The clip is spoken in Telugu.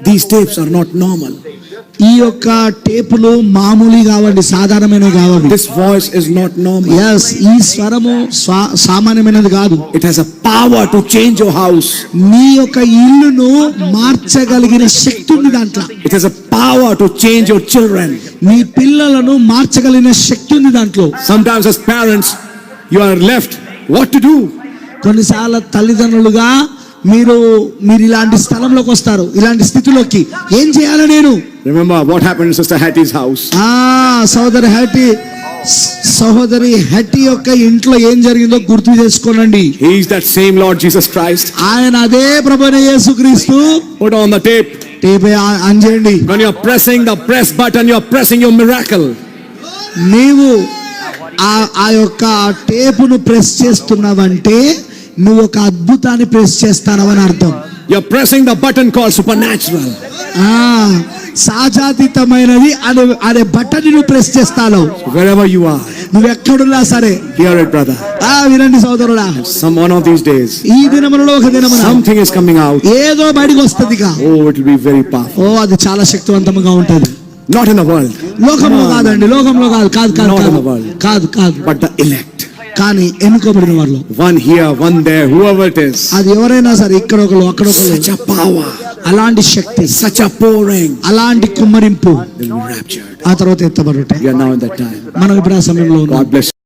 These tapes are not normal. ఈ యొక్క టేపులు మామూలు కావండి, సాధారణమైనవి కావండి. This voice is not normal. yes, ఈ స్వరము సామాన్యమైనది కాదు. It has a power to change your house. నీ యొక్క ఇల్లును మార్చగలిగిన శక్తి ఉంది దాంట్లో. It has a power to change your children. నీ పిల్లలను మార్చగలిగిన శక్తి ఉంది దాంట్లో. Sometimes as parents you are left what to do. కొన్నిసార్లు తల్లిదండ్రులుగా మీరు ఇలాంటి స్థలంలోకి వస్తారు, ఇలాంటి స్థితిలోకి ఏం చేయాలి నేను. Remember what happened in Sister Hattie's house. సహోదరి హట్టి యొక్క ఇంట్లో ఏం జరిగిందో గుర్తు చేసుకోనండి. He is that same Lord Jesus Christ. ఆయన అదే ప్రభువైన యేసుక్రీస్తు. Put on the tape. Tape on చేయండి. When you are pressing the press button, you are pressing your miracle. నీవు ఆ యొక్క టేపును ప్రెస్ చేస్తున్నావంటే నువ్వు ఒక అద్భుతాన్ని ప్రెస్ చేస్తానవని అర్థం. You are pressing the button called supernatural. సాజాతీతమైనది అనే బటన్ నువ్వు ప్రెస్ చేస్తావు. Wherever you are, నువ్వు ఎక్కడున్నా సరే. hear it, brother. వినండి సోదరుడా. Some one of these days, ఈ దినములలో ఒక దినమున something is coming out. ఏదో బయటికి వస్తదిగా. Oh, it will be very powerful. అది చాలా శక్తివంతంగా ఉంటది. Not in the world. లోకంలో కాదండి, లోకంలో కాదు. Not in the world. కాదు. But the elect. కానీ ఎన్నుకోబడిన వాళ్ళు. One here, one there, whoever it is. అది ఎవరైనా సరే, ఇక్కడ ఒకరు అక్కడ ఒకరు. Such a power. అలాంటి శక్తి, such a pouring. అలాంటి కుమ్మరింపు. Then raptured. ఆ తర్వాత ఎత్తబడుట. We are now in that time. మనం ఇప్పుడు ఆ సమయంలో ఉన్నాం. God bless you.